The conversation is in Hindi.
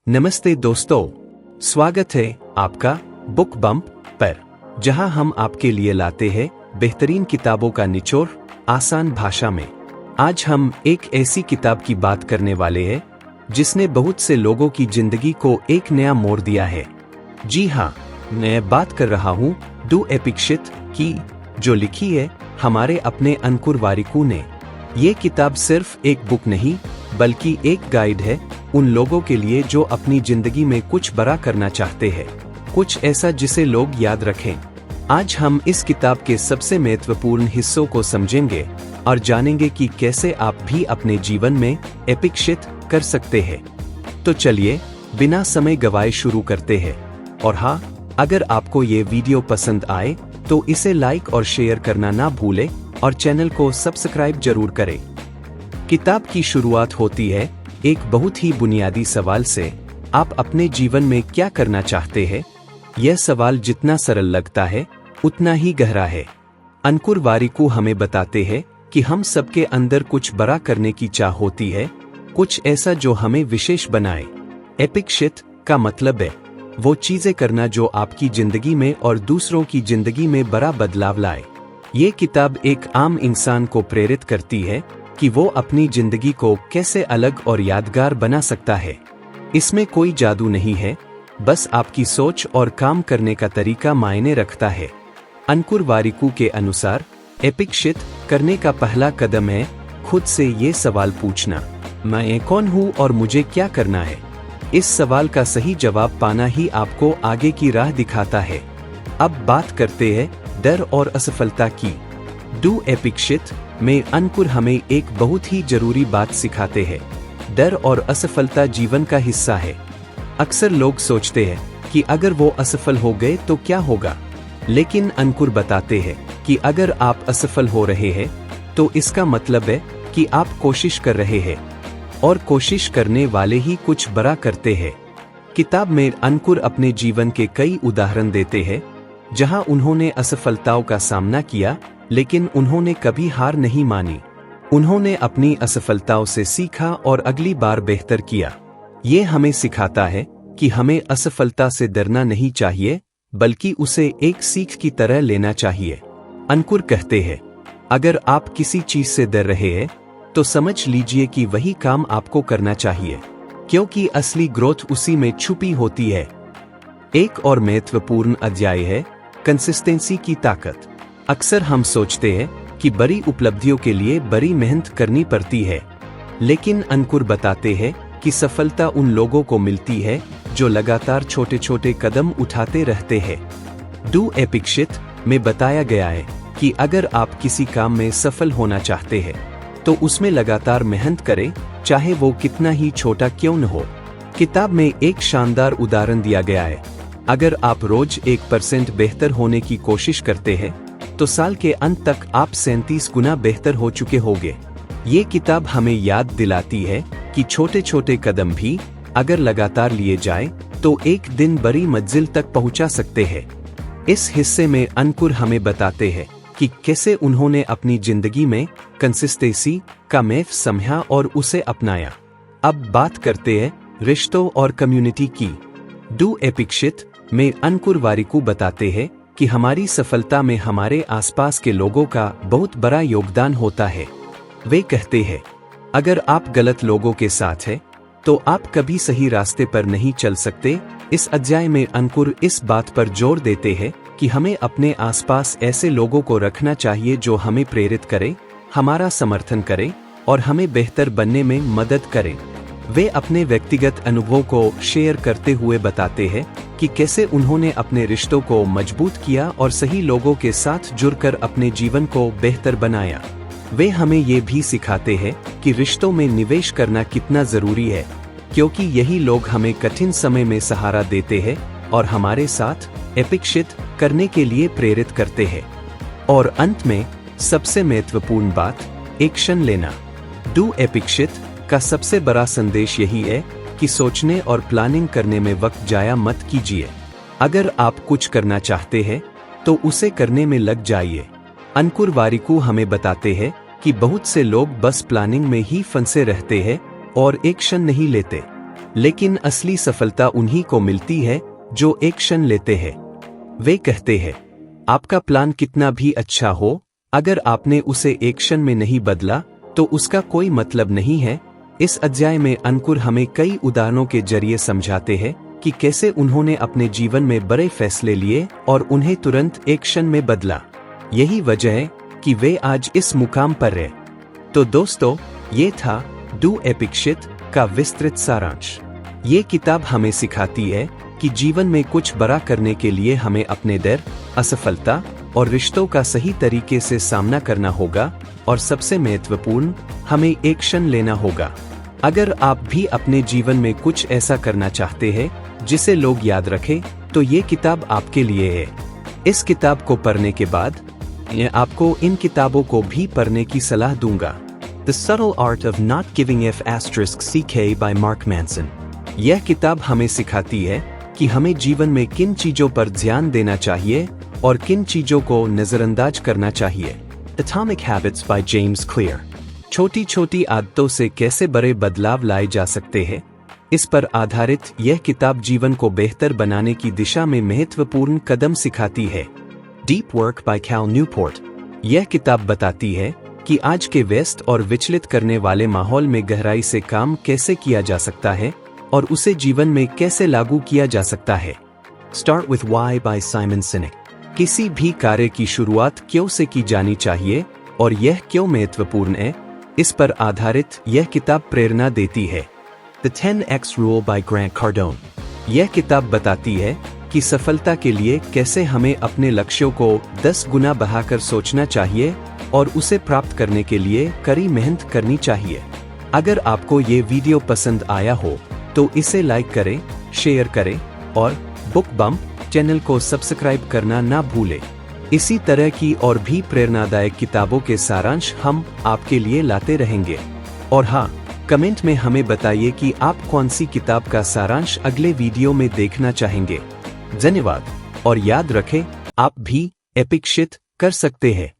नमस्ते दोस्तों, स्वागत है आपका बुक बम्प पर, जहां हम आपके लिए लाते हैं बेहतरीन किताबों का निचोड़ आसान भाषा में। आज हम एक ऐसी किताब की बात करने वाले हैं जिसने बहुत से लोगों की जिंदगी को एक नया मोड़ दिया है। जी हाँ, मैं बात कर रहा हूँ डू एपिक शिट की, जो लिखी है हमारे अपने अंकुर वारिकू ने। ये किताब सिर्फ एक बुक नहीं बल्कि एक गाइड है उन लोगों के लिए जो अपनी जिंदगी में कुछ बड़ा करना चाहते हैं, कुछ ऐसा जिसे लोग याद रखें। आज हम इस किताब के सबसे महत्वपूर्ण हिस्सों को समझेंगे और जानेंगे कि कैसे आप भी अपने जीवन में एपिक शिट कर सकते हैं। तो चलिए बिना समय गवाए शुरू करते हैं। और हाँ, अगर आपको ये वीडियो पसंद आए तो इसे लाइक और शेयर करना ना भूलें और चैनल को सब्सक्राइब जरूर करें। किताब की शुरुआत होती है एक बहुत ही बुनियादी सवाल से, आप अपने जीवन में क्या करना चाहते हैं? यह सवाल जितना सरल लगता है उतना ही गहरा है। अंकुर वारिकू हमें बताते हैं कि हम सबके अंदर कुछ बड़ा करने की चाह होती है, कुछ ऐसा जो हमें विशेष बनाए। एपिक शिट का मतलब है वो चीजें करना जो आपकी जिंदगी में और दूसरों की जिंदगी में बड़ा बदलाव लाए। ये किताब एक आम इंसान को प्रेरित करती है कि वो अपनी जिंदगी को कैसे अलग और यादगार बना सकता है। इसमें कोई जादू नहीं है, बस आपकी सोच और काम करने का तरीका मायने रखता है। अंकुर वारिकू के अनुसार एपिक शिट करने का पहला कदम है खुद से ये सवाल पूछना, मैं कौन हूँ और मुझे क्या करना है? इस सवाल का सही जवाब पाना ही आपको आगे की राह दिखाता है। अब बात करते हैं डर और असफलता की। डू एपिक शिट में अंकुर हमें एक बहुत ही जरूरी बात सिखाते हैं। डर और असफलता जीवन का हिस्सा है। अक्सर लोग सोचते हैं कि अगर वो असफल हो गए तो क्या होगा, लेकिन अंकुर बताते हैं कि अगर आप असफल हो रहे हैं तो इसका मतलब है कि आप कोशिश कर रहे हैं, और कोशिश करने वाले ही कुछ बड़ा करते हैं। किताब में अंकुर अपने जीवन के कई उदाहरण देते हैं जहां उन्होंने असफलताओं का सामना किया, लेकिन उन्होंने कभी हार नहीं मानी। उन्होंने अपनी असफलताओं से सीखा और अगली बार बेहतर किया। ये हमें सिखाता है कि हमें असफलता से डरना नहीं चाहिए, बल्कि उसे एक सीख की तरह लेना चाहिए। अंकुर कहते हैं, अगर आप किसी चीज से डर रहे हैं तो समझ लीजिए कि वही काम आपको करना चाहिए, क्योंकि असली ग्रोथ उसी में छुपी होती है। एक और महत्वपूर्ण अध्याय है कंसिस्टेंसी की ताकत। अक्सर हम सोचते हैं कि बड़ी उपलब्धियों के लिए बड़ी मेहनत करनी पड़ती है, लेकिन अंकुर बताते हैं कि सफलता उन लोगों को मिलती है जो लगातार छोटे छोटे कदम उठाते रहते हैं। डू एपिक शिट में बताया गया है कि अगर आप किसी काम में सफल होना चाहते हैं तो उसमें लगातार मेहनत करें, चाहे वो कितना ही छोटा क्यों न हो। किताब में एक शानदार उदाहरण दिया गया है, अगर आप रोज 1% बेहतर होने की कोशिश करते हैं तो साल के अंत तक आप 37 गुना बेहतर हो चुके होंगे। ये किताब हमें याद दिलाती है कि छोटे छोटे कदम भी अगर लगातार लिए जाएं तो एक दिन बड़ी मंजिल तक पहुंचा सकते हैं। इस हिस्से में अंकुर हमें बताते हैं कि कैसे उन्होंने अपनी जिंदगी में कंसिस्टेंसी का महत्व समझा और उसे अपनाया। अब बात करते हैं रिश्तों और कम्युनिटी की। डू एपिक शिट में अंकुर वारिकू बताते हैं कि हमारी सफलता में हमारे आसपास के लोगों का बहुत बड़ा योगदान होता है। वे कहते हैं, अगर आप गलत लोगों के साथ हैं तो आप कभी सही रास्ते पर नहीं चल सकते। इस अध्याय में अंकुर इस बात पर जोर देते हैं कि हमें अपने आसपास ऐसे लोगों को रखना चाहिए जो हमें प्रेरित करें, हमारा समर्थन करें और हमें बेहतर बनने में मदद करें। वे अपने व्यक्तिगत अनुभवों को शेयर करते हुए बताते हैं कि कैसे उन्होंने अपने रिश्तों को मजबूत किया और सही लोगों के साथ जुड़कर अपने जीवन को बेहतर बनाया। वे हमें ये भी सिखाते हैं कि रिश्तों में निवेश करना कितना जरूरी है, क्योंकि यही लोग हमें कठिन समय में सहारा देते हैं और हमारे साथ एपिक शिट करने के लिए प्रेरित करते हैं। और अंत में सबसे महत्वपूर्ण बात, एक्शन लेना। डू एपिक शिट का सबसे बड़ा संदेश यही है कि सोचने और प्लानिंग करने में वक्त जाया मत कीजिए। अगर आप कुछ करना चाहते हैं तो उसे करने में लग जाइए। अंकुर वारिकू हमें बताते हैं कि बहुत से लोग बस प्लानिंग में ही फंसे रहते हैं और एक्शन नहीं लेते। लेकिन असली सफलता उन्हीं को मिलती है जो एक्शन लेते हैं। वे कहते हैं, आपका प्लान कितना भी अच्छा हो, अगर आपने उसे एक्शन में नहीं बदला तो उसका कोई मतलब नहीं है। इस अध्याय में अंकुर हमें कई उदाहरणों के जरिए समझाते हैं कि कैसे उन्होंने अपने जीवन में बड़े फैसले लिए और उन्हें तुरंत एक्शन में बदला। यही वजह है कि वे आज इस मुकाम पर रहे। तो दोस्तों, ये था डू एपिक शिट का विस्तृत सारांश। ये किताब हमें सिखाती है कि जीवन में कुछ बड़ा करने के लिए हमें अपने डर, असफलता और रिश्तों का सही तरीके से सामना करना होगा, और सबसे महत्वपूर्ण, हमें एक्शन लेना होगा। अगर आप भी अपने जीवन में कुछ ऐसा करना चाहते हैं जिसे लोग याद रखें, तो ये किताब आपके लिए है। इस किताब को पढ़ने के बाद मैं आपको इन किताबों को भी पढ़ने की सलाह दूंगा। The Subtle Art of Not Giving F** CK by Mark Manson। यह किताब हमें सिखाती है कि हमें जीवन में किन चीजों पर ध्यान देना चाहिए और किन चीजों को नजरअंदाज करना चाहिए। Atomic Habits by James Clear। छोटी छोटी आदतों से कैसे बड़े बदलाव लाए जा सकते हैं, इस पर आधारित यह किताब जीवन को बेहतर बनाने की दिशा में महत्वपूर्ण कदम सिखाती है। Deep Work by Cal Newport। यह किताब बताती है कि आज के व्यस्त और विचलित करने वाले माहौल में गहराई से काम कैसे किया जा सकता है और उसे जीवन में कैसे लागू किया जा सकता है। Start with Why by Simon Sinek। किसी भी कार्य की शुरुआत क्यों से की जानी चाहिए और यह क्यों महत्वपूर्ण है, इस पर आधारित यह किताब प्रेरणा देती है। The 10X Rule by Grant Cardone। यह किताब बताती है कि सफलता के लिए कैसे हमें अपने लक्ष्यों को 10 गुना बढ़ाकर सोचना चाहिए और उसे प्राप्त करने के लिए कड़ी मेहनत करनी चाहिए। अगर आपको ये वीडियो पसंद आया हो तो इसे लाइक करें, शेयर करें और बुक बम्प चैनल को सब्सक्राइब करना ना भूलें। इसी तरह की और भी प्रेरणादायक किताबों के सारांश हम आपके लिए लाते रहेंगे। और हाँ, कमेंट में हमें बताइए कि आप कौन सी किताब का सारांश अगले वीडियो में देखना चाहेंगे। धन्यवाद, और याद रखें, आप भी एपिक शिट कर सकते हैं।